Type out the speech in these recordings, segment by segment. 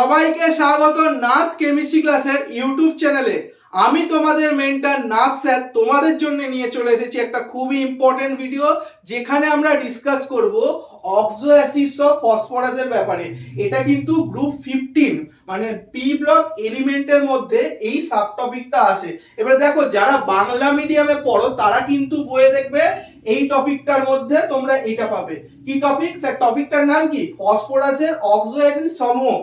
সবাইকে স্বাগত নাথ কেমিস্ট্রি ক্লাসের ইউটিউব চ্যানেলে। আমি তোমাদের মেন্টর নাথ স্যার তোমাদের জন্য নিয়ে চলে এসেছি একটা খুবই ইম্পর্টেন্ট ভিডিও, যেখানে আমরা ডিসকাস করব অক্সো অ্যাসিডস অফ ফসফরাসের ব্যাপারে। এটা কিন্তু গ্রুপ 15 মানে পি ব্লক এলিমেন্টের মধ্যে এই সাব টপিকটা আসে। এবার দেখো, যারা বাংলা মিডিয়ামে পড়ো তারা কিন্তু বইয়ে দেখবে এই টপিকটার মধ্যে তোমরা এটা পাবে। কি টপিক স্যার? টপিকটার নাম কি? ফসফরাসের অক্সো অ্যাসিড সমূহ।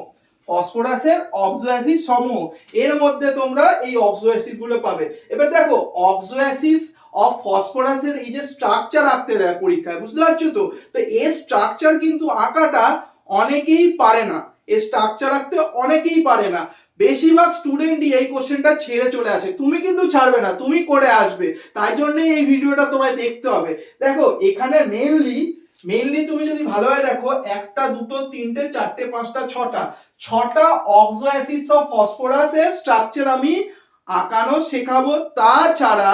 ফসফরাসের অক্সো অ্যাসিড সমূহ, এর মধ্যে তোমরা এই অক্সো অ্যাসিড গুলো পাবে। এবার দেখো, অক্সো অ্যাসিড অফ ফসফরাসের এই যে স্ট্রাকচার আঁকতে দেয় পরীক্ষায়, বুঝতে পারছো তো? তো এই স্ট্রাকচার কিন্তু আঁকাটা অনেকেই পারে না, এই স্ট্রাকচার আঁকতে অনেকেই পারে না। বেশিরভাগ স্টুডেন্টই এই কোশ্চেনটা ছেড়ে চলে আসে। তুমি কিন্তু ছাড়বে না, তুমি করে আসবে। তাই জন্য এই ভিডিওটা তোমায় দেখতে হবে। দেখো, এখানে মেইনলি তুমি যদি ভালোভাবে দেখো, একটা দুটো তিনটে চারটে পাঁচটা ছটা অক্সো অ্যাসিডস অফ ফসফরাসের স্ট্রাকচার আমি আঁকানো শেখাবো। তাছাড়া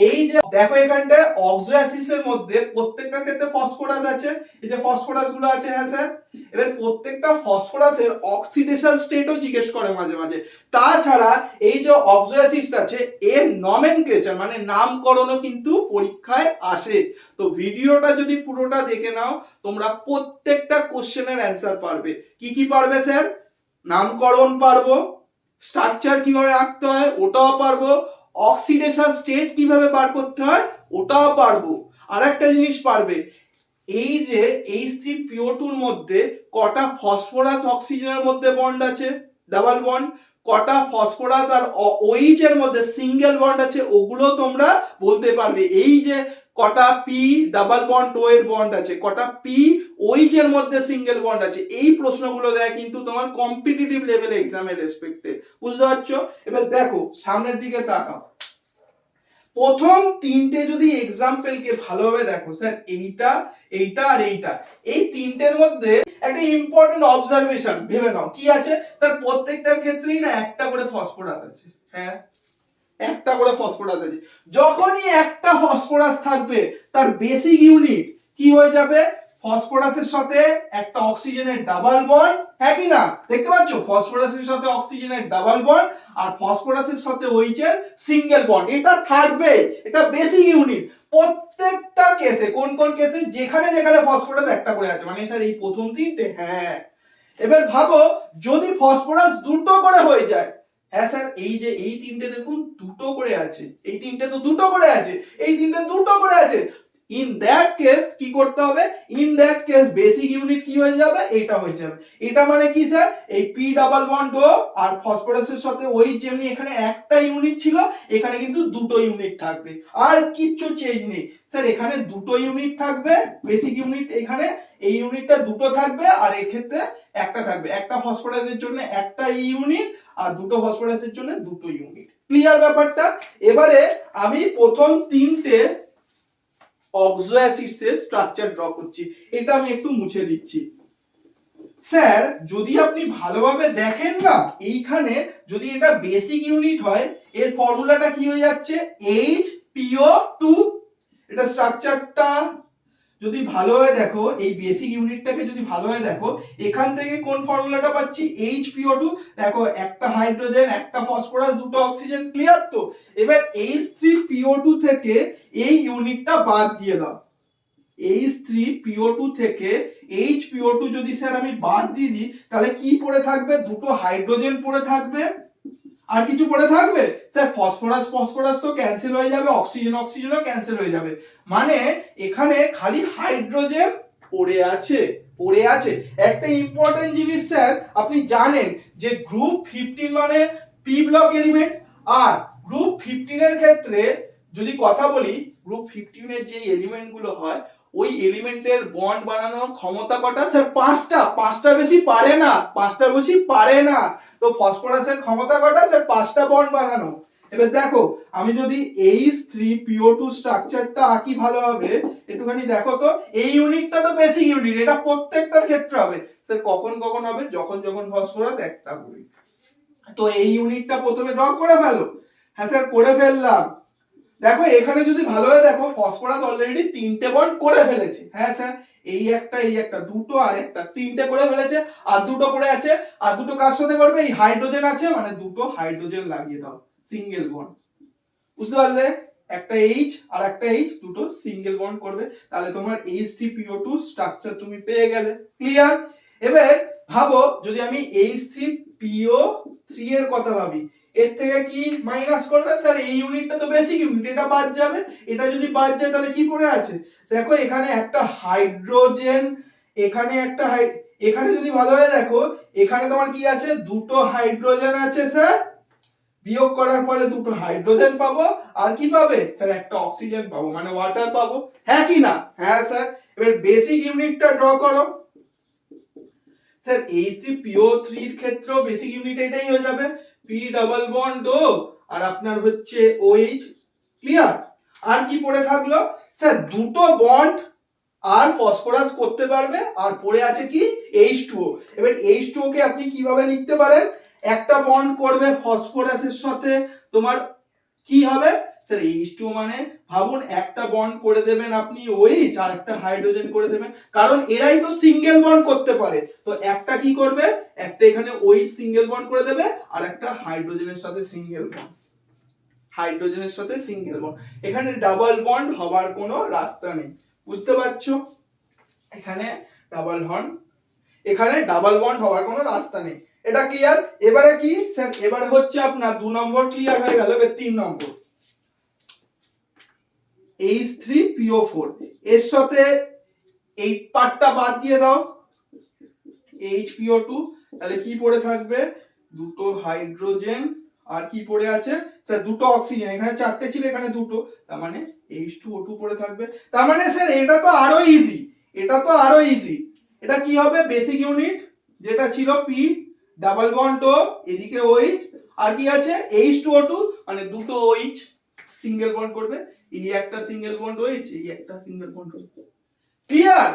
এই যে দেখো, এখানটায় অক্সো অ্যাসিডস এর মধ্যে প্রত্যেকটার ক্ষেত্রে ফসফরাস আছে, এই যে ফসফরাস গুলো আছে। হ্যাঁ স্যার, এবার প্রত্যেকটা ফসফরাসের অক্সিডেশন স্টেটও জিজ্ঞেস করে মাঝে মাঝে। তাছাড়া এই যে অক্সো অ্যাসিডস আছে, এর নমেনক্লেচার মানে নামকরণও কিন্তু পরীক্ষায় আসে। তো ভিডিওটা যদি পুরোটা দেখে নাও, তোমরা প্রত্যেকটা কোশ্চেনের অ্যান্সার পারবে। কি কি পারবে স্যার? নামকরণ পারবো, স্ট্রাকচার কিভাবে আঁকতে হয় ওটাও পারবো, অক্সিডেশন স্টেট কিভাবে বার করতে হয় ওটাও পারবো। আর একটা জিনিস পারবে, এই যে H3PO2 এর মধ্যে কটা ফসফরাস অক্সিজেনের মধ্যে বন্ড আছে, ডাবল বন্ড, কটা ফসফরাস আর OH এর মধ্যে সিঙ্গেল বন্ড আছে, ওগুলো তোমরা বলতে পারবে। এই যে কটা পি ডাবল বন্ড ও এর বন্ড আছে, কটা পি OH এর মধ্যে সিঙ্গেল বন্ড আছে, এই প্রশ্নগুলো দেয় কিন্তু তোমার কম্পিটিটিভ লেভেল এক্সামের রেসপেক্টে, বুঝতে পারছো? এবার দেখো, সামনের দিকে তাকাও। প্রথম তিনটে যদি এক্সাম্পলকে ভালোভাবে দেখো, স্যার এইটা এইটা আর এইটা, এই তিনটের মধ্যে একটা ইম্পর্টেন্ট অবজারভেশন ভেবে নাও। কি আছে? তার প্রত্যেকটার ক্ষেত্রেই না একটা করে ফসফরাস আছে। হ্যাঁ, একটা করে ফসফরাস আছে। যখনই একটা ফসফরাস থাকবে, তার বেসিক ইউনিট কি হয়ে যাবে? ফসফরাসের সাথে একটা অক্সিজেনের ডাবল বন্ড। হ্যাঁ কি না? দেখতে পাচ্ছ, ফসফরাসের সাথে অক্সিজেনের ডাবল বন্ড আর ফসফরাসের সাথে OH এর সিঙ্গেল বন্ড, এটা থাকবে। এটা বেসিক ইউনিট প্রত্যেকটা কেসে। কোন কোন কেসে? যেখানে যেখানে ফসফরাস একটা করে আছে, মানে স্যার এই প্রথম তিনটে। হ্যাঁ, এবার ভাবো, যদি ফসফরাস দুটো করে হয়ে যায়। হ্যাঁ স্যার, এই যে এই তিনটে দেখুন দুটো করে আছে, এই তিনটে তো দুটো করে আছে, এই তিনটে দুটো করে আছে। ইন দ্যাট কেস কি করতে হবে? In that case basic unit কি হয়ে যাবে? এটা হয়ে যাবে। এটা মানে কি স্যার? এই পি ডাবল বন্ড ও আর ফসফরাসের সাথে ওই যেমনি এখানে একটা ইউনিট ছিল, এখানে কিন্তু দুটো ইউনিট থাকবে, আর কিচ্ছু চেঞ্জ নেই স্যার। এখানে দুটো ইউনিট থাকবে, বেসিক ইউনিট এখানে, এই ইউনিটটা দুটো থাকবে আর এই ক্ষেত্রে একটা থাকবে। একটা ফসফরাসের জন্য একটা ইউনিট আর দুটো ফসফরাসের জন্য দুটো ইউনিট। ক্লিয়ার ব্যাপারটা? এবারে আমি প্রথম তিনটে অক্সো অ্যাসিডস এর স্ট্রাকচার ড্র করছি। এটা আমি একটু মুছে দিচ্ছি। স্যার, যদি আপনি ভালোভাবে দেখেন না, এইখানে যদি এটা বেসিক ইউনিট হয়, এর ফর্মুলাটা কি হয়ে যাচ্ছে? HPO2। এটা স্ট্রাকচারটা যদি ভালোভাবে দেখো, এই বেসিক ইউনিটটাকে যদি ভালোভাবে দেখো, এখান থেকে কোন ফর্মুলাটা পাচ্ছি? HPO2। দেখো, একটা হাইড্রোজেন, একটা ফসফরাস, দুটো অক্সিজেন। ক্লিয়ার তো? এবার H3PO2 থেকে এই ইউনিটটা বাদ দিয়ে দাও। H3PO2 থেকে HPO2 যদি স্যার আমি বাদ দিয়ে দিই, তাহলে কি পড়ে থাকবে? দুটো হাইড্রোজেন পড়ে থাকবে। আর কিছু পড়ে থাকবে? স্যার ফসফরাস তো ক্যান্সেল হয়ে যাবে, অক্সিজেনও ক্যান্সেল হয়ে যাবে। মানে এখানে খালি হাইড্রোজেন পড়ে আছে। একটা ইম্পর্টেন্ট জিনিস স্যার, আপনি জানেন যে গ্রুপ 15 মানে পি ব্লক এলিমেন্ট, আর গ্রুপ 15 এর ক্ষেত্রে যদি কথা বলি, গ্রুপ 15 এর যে এলিমেন্ট গুলো হয়, ওই এলিমেন্টের বন্ড বানানোর ক্ষমতা কটা? স্যার পাঁচটার বেশি পারে না। তো ফসফরাসের ক্ষমতা কটা? স্যার 5টা বন্ড বানানো। এবার দেখো, আমি যদি H3PO2 স্ট্রাকচারটা আঁকি ভালোভাবে, একটুখানি দেখো তো। এই ইউনিটটা তো বেসিক ইউনিট, এটা প্রত্যেকটার ক্ষেত্রে হবে। স্যার কখন কখন হবে? যখন ফসফরাস একটা করে। তো এই ইউনিটটা প্রথমে ড্র করে ফেলো। হ্যাঁ স্যার, করে ফেললাম। দেখো, এখানে যদি ভালোভাবে দেখো, ফসফরাস অলরেডি 3টে বন্ড করে ফেলেছে। হ্যাঁ স্যার, এই একটা দুটো আর একটা, তিনটে করে ফেলেছে, আর দুটো পড়ে আছে। আর দুটো কার সাথে করবে? এই হাইড্রোজেন আছে মানে দুটো হাইড্রোজেন লাগিয়ে দাও, সিঙ্গেল বন্ড। বুঝতে পারলে? একটা এইচ আর একটা এইচ, দুটো সিঙ্গেল বন্ড করবে, তাহলে তোমার H3PO2 স্ট্রাকচার তুমি পেয়ে গেলে। ক্লিয়ার? এবার ভাবো যদি আমি H3PO3 এর কথা ভাবি, এর থেকে কি মাইনাস করবে? স্যার এই ইউনিটটা তো বেসিক ইউনিট, এটা বাদ যাবে। এটা যদি বাদ যায় তাহলে কি পড়ে আছে? দেখো এখানে একটা হাইড্রোজেন, এখানে একটা এখানে যদি ভালোভাবে দেখো, এখানে তোমার কি আছে? দুটো হাইড্রোজেন আছে স্যার, বিয়োগ করার ফলে দুটো হাইড্রোজেন পাবো, আর কি পাবে স্যার? একটা অক্সিজেন পাবো, মানে ওয়াটার পাবো। হ্যাঁ কি না? হ্যাঁ স্যার। এবার বেসিক ইউনিটটা ড্র করো। স্যার H3PO3 এর ক্ষেত্রেও বেসিক ইউনিট এটাই হয়ে যাবে, P ডাবল বন্ড O আর আপনার হচ্ছে OH। ক্লিয়ার? আর কি পড়ে থাকলো স্যার? দুটো বন্ড আর ফসফরাস করতে পারবে, আর পড়ে আছে কি? H2O। এবার H2O কে আপনি কিভাবে লিখতে পারেন? একটা বন্ড করবে ফসফরাসের সাথে, তোমার কি হবে স্যার? H2O মানে ভাবুন একটা বন্ড করে দেবেন আপনি OH, আর একটা হাইড্রোজেন করে দেবেন, কারণ এরাই তো সিঙ্গেল বন্ড করতে পারে। তো একটা কি করবে? একটা এখানে OH সিঙ্গেল বন্ড করে দেবে, আর একটা হাইড্রোজেনের সাথে সিঙ্গেল বন্ড, হাইড্রোজেনের সাথে সিঙ্গেল বন্ড। এখানে ডাবল বন্ড হবার কোনো রাস্তা নেই। বুঝতে পারছো? এখানে ডাবল বন্ড হওয়ার কোনো রাস্তা নেই। এটা ক্লিয়ার? এবারে কি স্যার? এবারে হচ্ছে আপনার 2 নম্বর ক্লিয়ার হয়ে গেল। এবার 3 নম্বর, H3PO4 এর সাথে এই পার্টটা বাদ দিয়ে দাও, HPO2, তাহলে কি পড়ে থাকবে? দুটো হাইড্রোজেন, আর কি পড়ে আছে স্যার? দুটো অক্সিজেন। এখানে চারটে ছিল, এখানে দুটো, তার মানে H2O2 পড়ে থাকবে। তার মানে স্যার এটা তো আরো ইজি, এটা কি হবে? বেসিক ইউনিট যেটা ছিল P ডাবল বন্ড O, এদিকে OH, আর কি আছে? H2O2, মানে দুটো OH সিঙ্গেল বন্ড করবে, এই একটা সিঙ্গেল বন্ড OH, এই একটা সিঙ্গেল বন্ড OH। ক্লিয়ার?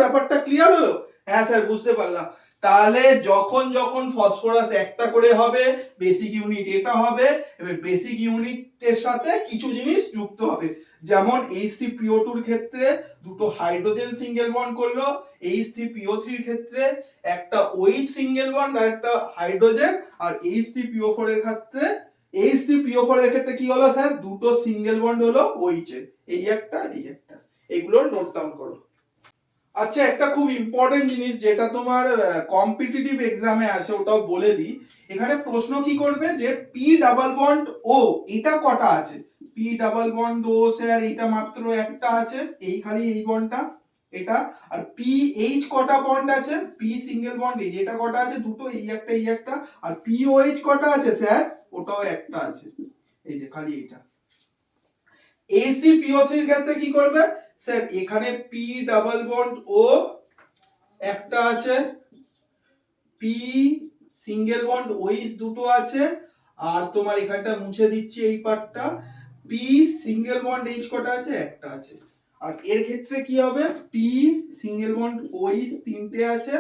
ব্যাপারটা ক্লিয়ার হলো? হ্যাঁ স্যার, বুঝতে পারলাম। তাহলে যখন যখন ফসফরাস একটা করে হবে, বেসিক ইউনিট এটা হবে। এবার বেসিক ইউনিটের সাথে কিছু জিনিস যুক্ত হবে, যেমন H3PO2 এর ক্ষেত্রে দুটো হাইড্রোজেন সিঙ্গেল বন্ড করলো, H3PO3 এর ক্ষেত্রে একটা OH সিঙ্গেল বন্ড আর একটা হাইড্রোজেন, আর H3PO4 এর ক্ষেত্রে কি হলো স্যার? দুটো সিঙ্গেল বন্ড হলো OH এর, এই একটা। এগুলোর নোট ডাউন করো। আচ্ছা, একটা খুব ইম্পর্টেন্ট জিনিস যেটা তোমার কম্পিটিটিভ এক্সামে আসে, ওটাও বলে দিই। এখানে প্রশ্ন কি করবে যে P ডাবল বন্ড O এটা কটা আছে? P double bond O sir এটা মাত্র একটা আছে, এই খালি এই বন্ডটা এটা। আর PH কটা বন্ড আছে? P সিঙ্গেল বন্ড এই এটা কটা আছে? দুটো, এই একটা। আর POH কটা আছে স্যার? ওটাও একটা আছে, এই যে খালি এটা। HCPO3 এর ক্ষেত্রে কি করবে স্যার? এখানে P ডাবল বন্ড O একটা আছে, P সিঙ্গেল বন্ড OH দুটো আছে, আর তোমার এখানটা মুছে দিচ্ছি এই পার্টটা, P সিঙ্গেল বন্ড H কটা আছে? একটা আছে। আর এর ক্ষেত্রে কি হবে? P সিঙ্গেল বন্ড OH তিনটে আছে,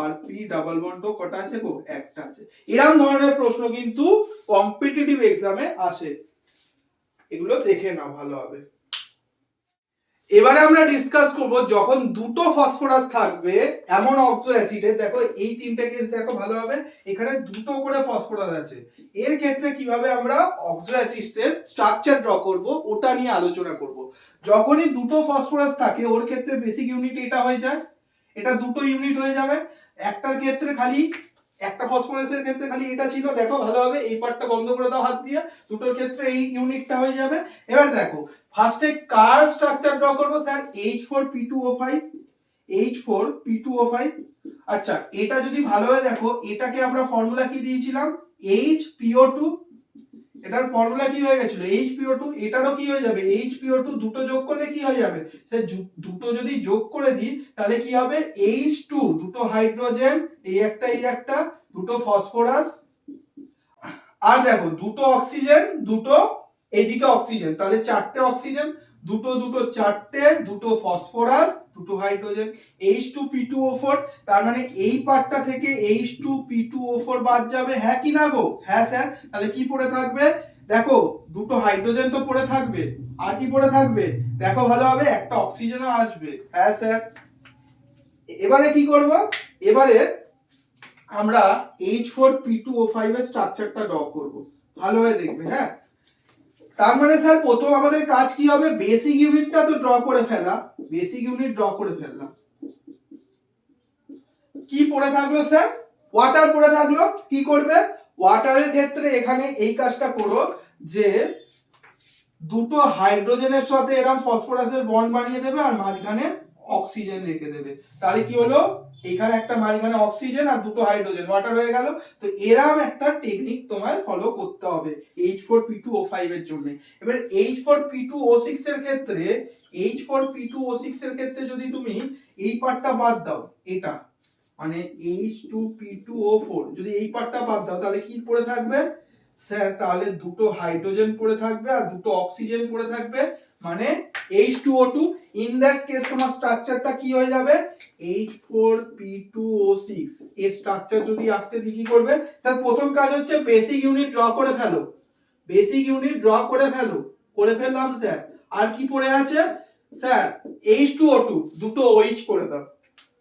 আর P ডাবল বন্ড O কটা আছে গো? একটা আছে। এরকম ধরনের প্রশ্ন কিন্তু কম্পিটিটিভ এক্সামে আসে, এগুলো দেখে নাও ভালোভাবে। এবারে আমরা ডিসকাস করব যখন দুটো ফসফরাস থাকবে এমন অক্সো অ্যাসিডে, দেখো এই তিনটে কেস দেখো ভালোভাবে, এখানে দুটো করে ফসফরাস আছে, এর ক্ষেত্রে কিভাবে আমরা অক্সো অ্যাসিডের স্ট্রাকচার ড্র করব ওটা নিয়ে আলোচনা করব। যখনই দুটো ফসফরাস থাকে ওর ক্ষেত্রে বেসিক ইউনিট এটা হয়ে যায়, এটা দুটো ইউনিট হয়ে যাবে। একটার ক্ষেত্রে খালি একটা ফসফরাসের ক্ষেত্রে খালি এটা ছিল, দেখো ভালোভাবে এই পার্টটা বন্ধ করে দাও হাত দিয়ে, দুটোর ক্ষেত্রে এই ইউনিটটা হয়ে যাবে। এবার দেখো ফার্স্টে কার স্ট্রাকচার ড্র করব স্যার? H4P2O5। আচ্ছা, এটা যদি ভালোভাবে দেখো, এটাকে আমরা ফর্মুলা কি দিয়েছিলাম? HPO2। এটার ফর্মুলা কি হয়ে গেছিল? HPO2। এটারও কি হয়ে যাবে? HPO2। দুটো যোগ করলে কি হয়ে যাবে স্যার? দুটো যদি যোগ করে দিই তাহলে কি হবে? H2, দুটো হাইড্রোজেন, এই একটা, দুটো ফসফরাস, আর দেখো দুটো অক্সিজেন, দুটো এইদিকে অক্সিজেন, তাহলে চারটে অক্সিজেন, দুটো চারটে, দুটো ফসফরাস, দুটো হাইড্রোজেন, H2P2O4। তার মানে এই পার্টটা থেকে H2P2O4 বাদ যাবে, হ্যাঁ কি না গো? হ্যাঁ স্যার। তাহলে কি পড়ে থাকবে? দেখো দুটো হাইড্রোজেন তো পড়ে থাকবে, আর কি পড়ে থাকবে? দেখো ভালোভাবে, একটা অক্সিজেনও আসবে, হ্যাঁ স্যার। এবারে কি করব, এবারে আমরা H4P2O5 এর স্ট্রাকচারটা ড্র করব, ভালোভাবে দেখবে। হ্যাঁ, তার মানে স্যার প্রথম আমাদের কাজ কি হবে, বেসিক ইউনিটটা তো ড্র করে ফেলা, বেসিক ইউনিট ড্র করে ফেললাম। কি পড়ে থাকলো স্যার, ওয়াটার পড়ে থাকলো। কি করবে, ওয়াটারের ক্ষেত্রে এখানে এই কাজটা করো যে দুটো হাইড্রোজেনের সাথে এরকম ফসফরাসের বন্ড বানিয়ে দেবে আর মাঝখানে অক্সিজেন রেখে দেবে। তাহলে কি হলো, এখানে একটা মাঝখানে অক্সিজেন আর দুটো হাইড্রোজেন, ওয়াটার হয়ে গেল। তো এরকম একটা টেকনিক তোমায় ফলো করতে হবে H4P2O5 এর জন্য। এবার H4P2O6 এর ক্ষেত্রে, H4P2O6 এর ক্ষেত্রে যদি তুমি এই পার্টটা বাদ দাও, এটা মানে H2P2O4, যদি এই পার্টটা বাদ দাও তাহলে কি পড়ে থাকবে স্যার, তাহলে দুটো হাইড্রোজেন পড়ে থাকবে আর দুটো অক্সিজেন পড়ে থাকবে, মানে H2O2। ইন দ্যাট কেস তোমার স্ট্রাকচারটা কি হয়ে যাবে, H4P2O6। এর স্ট্রাকচার যদি আঁকতে দিই কি করবে স্যার, প্রথম কাজ হচ্ছে বেসিক ইউনিট ড্র করে ফেলো, বেসিক ইউনিট ড্র করে ফেলো। করে ফেললাম স্যার। আর কি পড়ে আছে স্যার, H2O2, দুটো OH করে দাও,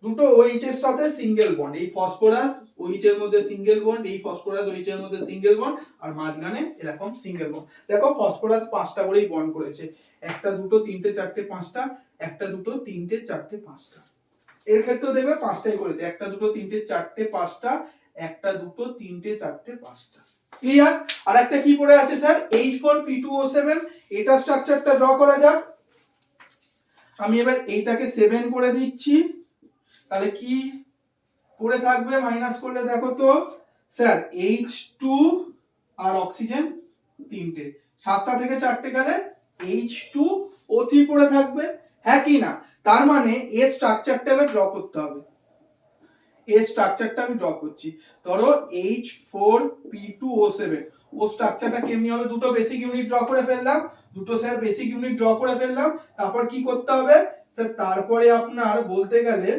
দুটো OH এর সাথে সিঙ্গেল বন্ড, এই ফসফরাস OH এর মধ্যে সিঙ্গেল বন্ড, এই ফসফরাস OH এর মধ্যে সিঙ্গেল বন্ড, আর মাঝখানে এরকম সিঙ্গেল বন্ড। দেখো ফসফরাস 5টা করেই বন্ড করেছে, একটা দুটো তিনটে চারটে পাঁচটা, একটা দুটো তিনটে চারটে পাঁচটা। এর ক্ষেত্রে দেখবে 5টাই করেছে, একটা দুটো তিনটে চারটে পাঁচটা, একটা দুটো তিনটে চারটে পাঁচটা। ক্লিয়ার। আর একটা কি পড়ে আছে স্যার, H4P2O7, এটা স্ট্রাকচারটা ড্র করা যাক। আমি এবার এইটাকে 7 করে দিচ্ছি, তাহলে কি পড়ে থাকবে মাইনাস করলে দেখো তো স্যার, H2 আর অক্সিজেন তিনটে, 7টা থেকে 4টে গেলে H2O3 পড়ে থাকবে। হ্যাঁ কি না, তার মানে এর স্ট্রাকচারটা এবার ড্র করতে হবে। এর স্ট্রাকচারটা আমি ড্র করছি, ধরো H4P2O7, ও স্ট্রাকচারটা কেমনি হবে, দুটো বেসিক ইউনিট ড্র করে ফেললাম, দুটো স্যার বেসিক ইউনিট ড্র করে ফেললাম। তারপর কি করতে হবে স্যার, তারপরে আপনার বলতে গেলে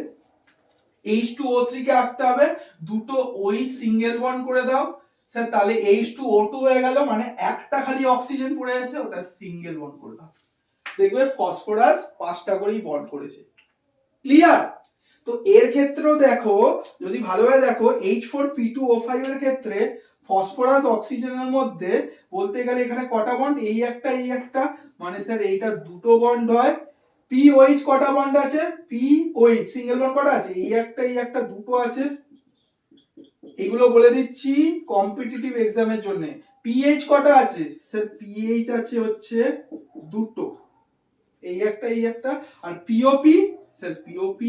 H2O3 কে আঁকতে হবে, দুটো OH সিঙ্গেল বন্ড করে দাও স্যার, তাহলে H2O2 হয়ে গেল, মানে একটা খালি অক্সিজেন পড়ে আছে, ওটা সিঙ্গেল বন্ড করে দাও। দেখবে ফসফরাস 5টা করেই বন্ড করেছে। ক্লিয়ার। তো এর ক্ষেত্রেও দেখো, যদি ভালোভাবে দেখো H4P2O5 এর ক্ষেত্রে ফসফরাস অক্সিজেনের মধ্যে বলতে গেলে এখানে কটা বন্ড, এই একটা এই একটা, মানে স্যার এইটা দুটো বন্ড হয়। POH কটা বন্ড আছে, POH সিঙ্গেল বন্ড কটা আছে, এই একটা দুটো আছে। এগুলো বলে দিচ্ছি কম্পিটিটিভ এক্সামের জন্য। PH কটা আছে স্যার, PH আছে হচ্ছে দুটো, এই একটা। আর POP স্যার, POP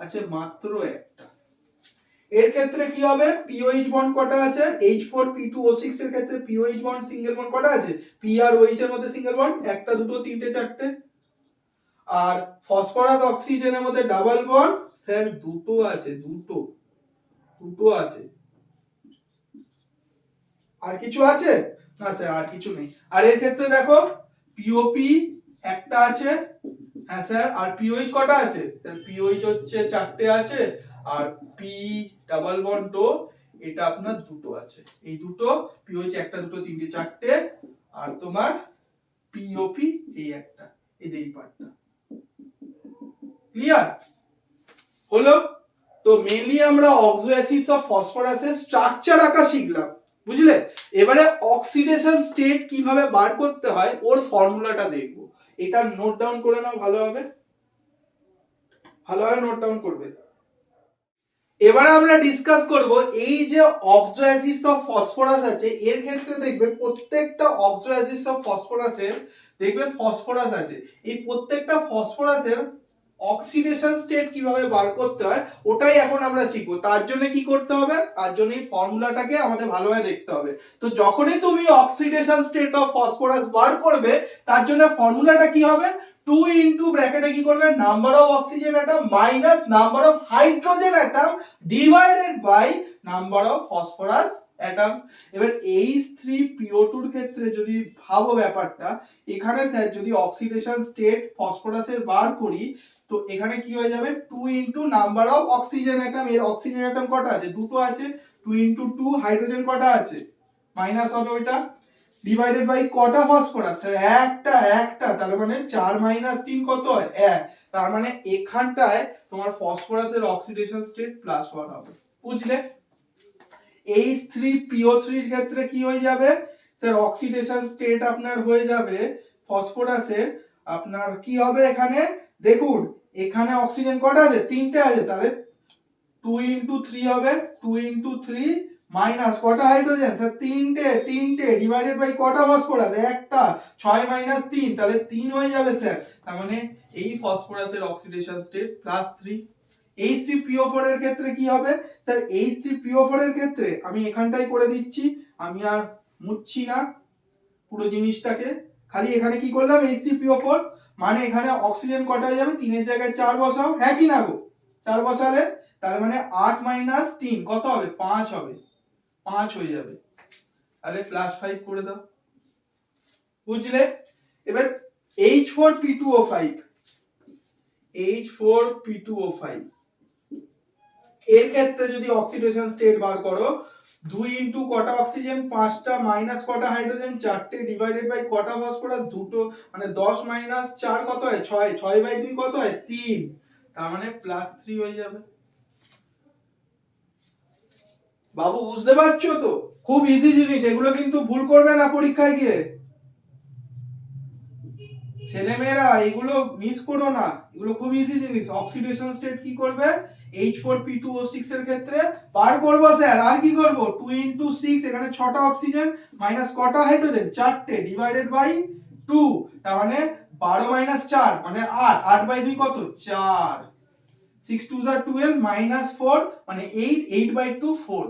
আছে মাত্র একটা। এর ক্ষেত্রে কি হবে, POH বন্ড কটা আছে, H4P2O6 এর ক্ষেত্রে POH বন্ড সিঙ্গেল বন্ড কটা আছে, P আর OH এর মধ্যে সিঙ্গেল বন্ড একটা দুটো তিনটে চারটে। আর ফসফরাস অক্সিজেনের মধ্যে ডাবল বন্ড স্যার দুটো আছে, দুটো আছে। আর কিছু আছে না স্যার, আর কিছু নেই। আর এর ক্ষেত্রে দেখো POP একটা আছে, হ্যাঁ স্যার। আর POH কটা আছে স্যার, POH হচ্ছে চারটে আছে, আর P ডাবল বন্ড ও এটা আপনার দুটো আছে, এই দুটো POH একটা দুটো তিনটে চারটে, আর তোমার POP এই একটা, এই যে এই পার্টটা। ক্লিয়ার হলো। তো মেইনলি আমরা অক্সো অ্যাসিডস অফ ফসফরাসের স্ট্রাকচার আঁকা শিখলাম, বুঝলে। এবারে অক্সিডেশন স্টেট কিভাবে বার করতে হয় ওর ফর্মুলাটা দেখবো। এটা নোট ডাউন করে নাও, ভালোভাবে নোট ডাউন করবে। এবারে আমরা ডিসকাস করব এই যে অক্সো অ্যাসিডস অফ ফসফরাস আছে, এর ক্ষেত্রে দেখবে প্রত্যেকটা অক্সো অ্যাসিডস অফ ফসফরাসের দেখবে ফসফরাস আছে, এই প্রত্যেকটা ফসফরাসের অক্সিডেশন স্টেট কিভাবে বার করতে হয় ওটাই এখন আমরা শিখবো। তার জন্য কি করতে হবে, তার জন্য এই ফর্মুলাটাকে আমাদের ভালোভাবে দেখতে হবে। তো যখনই তুমি অক্সিডেশন স্টেট অফ ফসফরাস বার করবে, তার জন্য ফর্মুলাটা কি হবে, 2 ইনটু ব্র্যাকেটে কি করবে, number of oxygen atom minus number of hydrogen atom divided by number of phosphorus atom. এবার H3PO2 এর ক্ষেত্রে যদি ভাবো ব্যাপারটা, এখানে স্যার যদি অক্সিডেশন স্টেট ফসফরাসের বার করি, তো এখানে কি হয়ে যাবে, 2 into number of oxygen atom, এর অক্সিজেন অ্যাটম কটা আছে, দুটো আছে, 2 ইনটু 2, হাইড্রোজেন কটা আছে, মাইনাস হবে ওইটা, ডিভাইডেড বাই কটা ফসফরাস, স্যার একটা একটা, তার মানে 4 - 3 কত হয় 1, তার মানে এখানটায় তোমার ফসফরাসের অক্সিডেশন স্টেট +1 হবে। বুঝলে? H3PO3 এর ক্ষেত্রে কি হয়ে যাবে স্যার, অক্সিডেশন স্টেট আপনার হয়ে যাবে ফসফরাসের, আপনার কি হবে এখানে দেখুন, এখানে অক্সিজেন কটা আছে, 3টে আছে, তাহলে 2 × 3 হবে, 2 × 3 মাইনাস কটা হাইড্রোজেন স্যার, তিনটে ডিভাইডেড বাই কটা ফসফরাস একটা, 6 - 3 তাহলে 3 হয়ে যাবে স্যার, তার মানে এই ফসফরাসের অক্সিডেশন স্টেট +3। H3PO4 এর ক্ষেত্রে কি হবে স্যার, H3PO4 এর ক্ষেত্রে আমি এখানটাই করে দিচ্ছি, আমি আর মুছছি না পুরো জিনিসটাকে, খালি এখানে কি করলাম H3PO4, মানে এখানে অক্সিজেন কটা হয়ে যাবে, 3 এর জায়গায় 4 বসাও, হ্যাঁ কি না গো, 4 বসালে তার মানে 8 - 3 কত হবে, 5 হবে, 5 হয়ে যাবে, তাহলে +5 করে দাও। বুঝলে? এবার H4P2O5, H4P2O5 এর ক্ষেত্রে যদি অক্সিডেশন স্টেট বার করো, 2 × কটা অক্সিজেন 5টা, মাইনাস কটা হাইড্রোজেন 4টে, ডিভাইডেড বাই কটা ফসফরাস দুটো, মানে 10 - 4 কত হয় 6, 6/2 কত হয় 3, তার মানে +3 হয়ে যাবে। বাবু বুঝতে পারছো তো? খুব ইজি জিনিস, এগুলো কিন্তু ভুল করবে না পরীক্ষায় গিয়ে, ছেলেমেয়েরা এগুলো মিস করো না, এগুলো খুব ইজি জিনিস। অক্সিডেশন স্টেট কি করবে H4P2O6 এর ক্ষেত্রে বার করব স্যার, আর কি করব 2 × 6, এখানে 6টা অক্সিজেন মাইনাস কটা হাইড্রোজেন 4টে, ডিভাইডেড বাই 2, তার মানে 12 - 4 মানে 8, 8/2 কত 4, 6 2 12 -4 মানে 8, 8/2 4,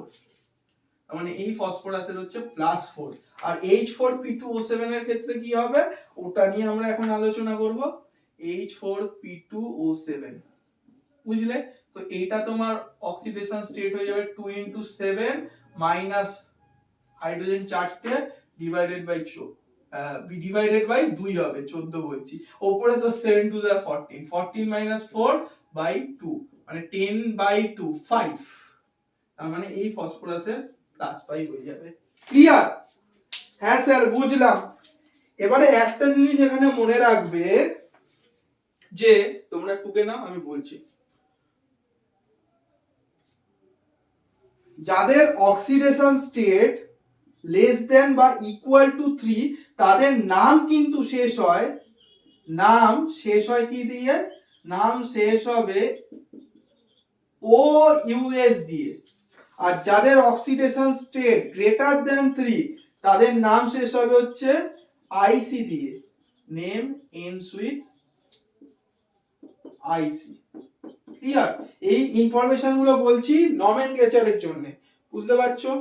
তার মানে এই ফসফরাসের হচ্ছে +4। আর H4P2O7 এর ক্ষেত্রে কি হবে ওটা নিয়ে আমরা এখন আলোচনা করব, H4P2O7, বুঝলে? তো এইটা তোমার অক্সিডেশন স্টেট হয়ে যাবে 2 × 7 মাইনাস হাইড্রোজেন 4টে, ডিভাইডেড বাই 2 হবে, 14 বলছি, উপরে তো 7 2 14, 14 - 4/2 মানে 10/2 5, তার মানে এই ফসফরাসের +5 হয়ে যাবে। ক্লিয়ার? হ্যাঁ স্যার বুঝলাম। এবারে একটা জিনিস এখানে মনে রাখবে, যে তোমরা টুকে নাও, আমি বলছি, যাদের অক্সিডেশন স্টেট << 3 তাদের নাম কিন্তু শেষ হয়, নাম শেষ হয় কি দিয়ে, নাম শেষ হবে OUS দিয়ে। আর যাদের অক্সিডেশন স্টেট << 3 তাদের নাম শেষ হবে হচ্ছে IC দিয়ে, name ends with IC। Clear? এই ইনফরমেশন গুলো বলছি নমেনক্লেচারের জন্য, বুঝতে পারছো?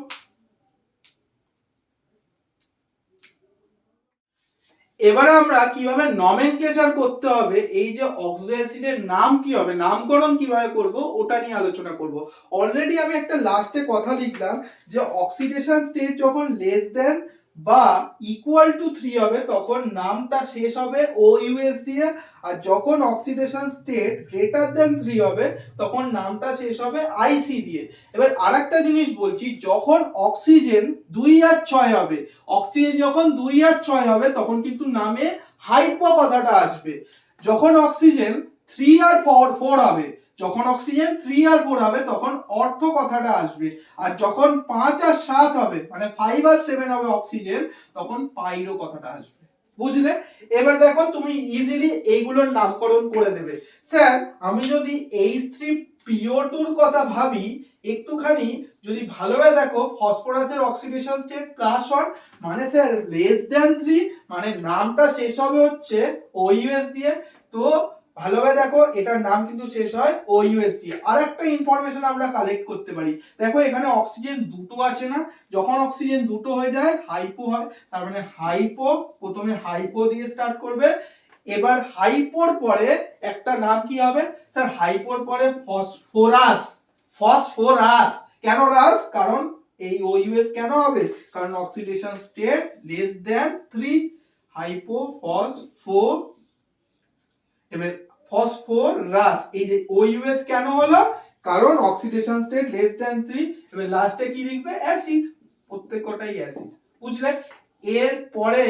এবারে আমরা কিভাবে নমেনক্লেচার করতে হবে, এই যে অক্সো অ্যাসিডের নাম কি হবে, নামকরণ কিভাবে করব ওটা নিয়ে আলোচনা করব। অলরেডি আমি একটা লাস্টে কথা লিখলাম যে অক্সিডেশন স্টেট যখন << 3 হবে তখন নামটা শেষ হবে OUS দিয়ে, আর যখন অক্সিডেশন স্টেট << 3 হবে তখন নামটা শেষ হবে IC দিয়ে। এবার আরেকটা জিনিস বলছি, যখন অক্সিজেন 2 আর 6 হবে, অক্সিজেন যখন 2 আর 6 হবে তখন কিন্তু নামে হাইপো কথাটা আসবে। যখন অক্সিজেন 3 আর 4 হবে, যখন অক্সিজেন 3 আর 4 হবে তখন অর্থ কথাটা আসবে। আর যখন 5 আর 7 হবে মানে 5 আর 7 হবে অক্সিজেন, তখন পাইরো কথাটা আসবে। বুঝলে? এবার দেখো তুমি ইজিলি এইগুলোর নামকরণ করে দেবে। স্যার আমি যদি H3PO2 এর কথা ভাবি, একটুখানি যদি ভালোভাবে দেখো, ফসফরাসের অক্সিডেশন স্টেট +1 মানে স্যার << 3 মানে নামটা শেষ হবে হচ্ছে OUS দিয়ে। তো ভালোভাবে দেখো এটার নাম কিন্তু শেষ হয় OUS দিয়ে। আরেকটা ইনফরমেশন আমরা কালেক্ট করতে পারি, দেখো এখানে অক্সিজেন দুটো আছে না, যখন অক্সিজেন দুটো হয়ে যায় হাইপো হয়, তার মানে হাইপো, প্রথমে হাইপো দিয়ে স্টার্ট করবে। এবার হাইপোর পরে একটা নাম কি হবে স্যার, হাইপোর পরে ফসফরাস, ফসফরাস কেন রাস, কারণ এই OUS কেন হবে, কারণ অক্সিডেশন স্টেট << 3 হাইপো ফসফো, এবার ফসফরাস, এই যে OUS কেন হলো, কারণ অক্সিডেশন স্টেট << 3। এবার লাস্টে কি লিখবে অ্যাসিড, প্রত্যেকটাই অ্যাসিড। বুঝলে? এর পরে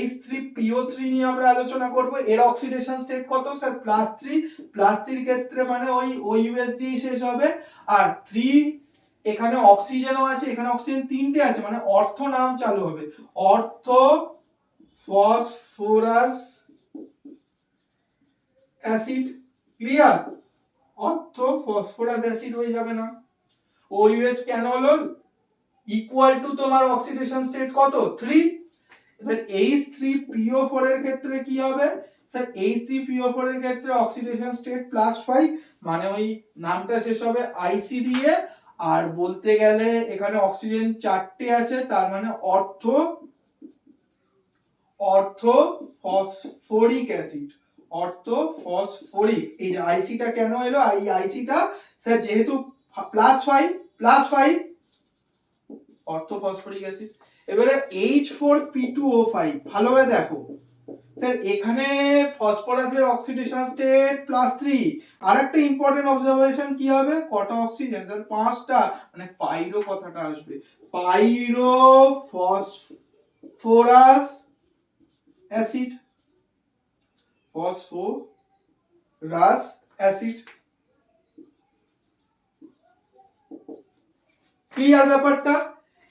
H3PO3 নিয়ে আমরা আলোচনা করব। এর অক্সিডেশন স্টেট কত স্যার +3 ক্ষেত্রে মানে ওই OUS দিয়ে শেষ হবে। আর 3 এখানে অক্সিজেনও আছে, এখানে অক্সিজেন 3টে আছে মানে অর্থ নাম চালু হবে, অর্থ ফসফরাস অ্যাসিড। ক্লিয়ার? অর্থ ফসফরাস অ্যাসিড হয়ে যাবে না? OUS কেন হলো? ইকুয়াল টু তোমার অক্সিডেশন স্টেট কত 3। এবার H3PO4 এর ক্ষেত্রে কি হবে স্যার? H3PO4 এর ক্ষেত্রে অক্সিডেশন স্টেট +5 মানে ওই নামটা শেষ হবে IC দিয়ে। আর বলতে গেলে এখানে অক্সিজেন 4টে আছে, তার মানে অর্থ ফসফরিক অ্যাসিড, অর্থ ফসফরিক। এই যে আইসিটা কেন এলো? এই আইসিটা স্যার যেহেতু +5 অর্থ ফসফরিক অ্যাসিড। এবারে H4P2O5 ভালোভাবে দেখো স্যার, এখানে ফসফরাসের অক্সিডেশন স্টেট +3। আরেকটা ইম্পর্টেন্ট অবজারভেশন কি হবে? কটা অক্সিজেন স্যার? 5টা, মানে পাইরো কথাটা আসবে, pyro phosphorus acid, phosphorus acid. Clear ব্যাপারটা?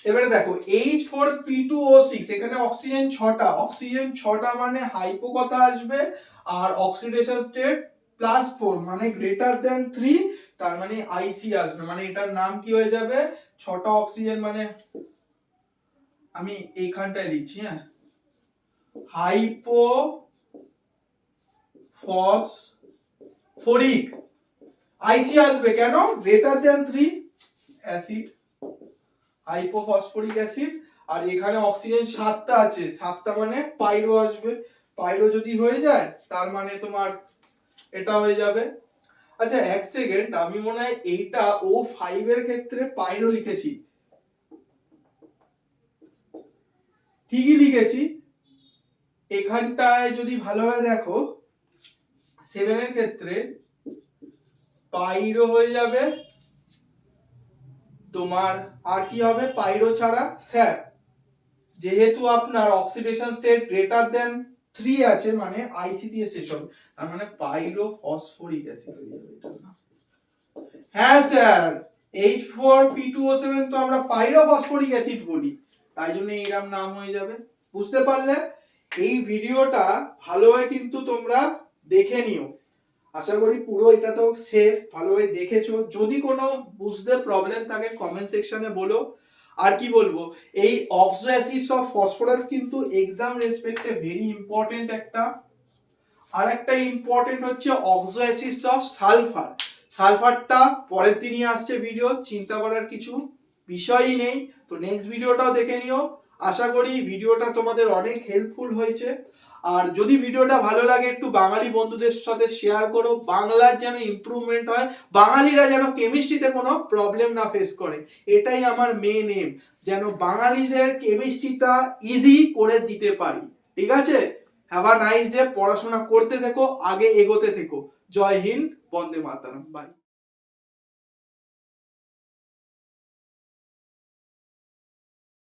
এবারে দেখো H4P2O6 এখানে অক্সিজেন 6টা, অক্সিজেন 6টা মানে হাইপো কথা আসবে। আর অক্সিডেশন স্টেট +4 মানে গ্রেটার দেন 3, তার মানে আইসি আসবে, মানে এটার নাম কি হয়ে যাবে? 6টা অক্সিজেন মানে আমি এইখানটায় লিখছি, হ্যাঁ, হাইপো ফসফরিক আইসি আসবে কেন? Greater than 3 acid, hypophosphoric acid. আর এখানে অক্সিজেন 7টা আছে, 7টা মানে পাইরো আসবে, পাইরো যদি হয়ে যায় তার মানে তোমার এটা হয়ে যাবে। আচ্ছা এক সেকেন্ড, আমি মনে হয় এইটা O5 এর ক্ষেত্রে পাইরো লিখেছি, ঠিকই লিখেছি। এখানটায় যদি ভালোভাবে দেখো 7 এর ক্ষেত্রে পাইরো হয়ে যাবে তোমার, আর কি হবে পাইরো ছাড়া স্যার? যেহেতু আপনার অক্সিডেশন স্টেট গ্রেটার দেন 3 আছে মানে আইসি দিয়ে শেষ হবে, তার মানে পাইরো ফসফরিক অ্যাসিড হয়ে যাবে এটা না। হ্যাঁ স্যার, H4P2O7 তো আমরা পাইরো ফসফরিক অ্যাসিড বলি, তাই জন্য এরকম নাম হয়ে যাবে। বুঝতে পারলে? এই ভিডিওটা ভালোভাবে কিন্তু তোমরা দেখে নিও, আশা করি পুরো এটা তো শেষ ভালোভাবে দেখেছো। যদি কোনো বুঝতে প্রবলেম থাকে কমেন্ট সেকশনে বলো। আর কি বলবো, এই অক্সো অ্যাসিডস অফ ফসফরাস কিন্তু এক্সাম রেসপেক্টে ভেরি ইম্পর্টেন্ট একটা। আর একটা ইম্পর্টেন্ট হচ্ছে অক্সো অ্যাসিডস অফ সালফার। সালফারটা পরের দিনই আসছে ভিডিও, চিন্তা করার কিছু বিষয়ই নেই। তো নেক্সট ভিডিওটাও দেখে নিও। আশা করি ভিডিওটা তোমাদের অনেক হেল্পফুল হয়েছে। আর যদি ভিডিওটা ভালো লাগে একটু বাঙালি বন্ধুদের সাথে শেয়ার করো, বাংলার যেন ইমপ্রুভমেন্ট হয়, বাঙালিরা যেন কেমিস্ট্রিতে কোনো প্রবলেম না ফেস করে, এটাই আমার মেন এম, যেন বাঙালিদের কেমিস্ট্রিটা ইজি করে দিতে পারি। ঠিক আছে? হ্যাভ আ নাইস ডে, পড়াশোনা করতে থেকো, আগে এগোতে থেকো। জয় হিন্দ, বন্দে মাতরম, বাই।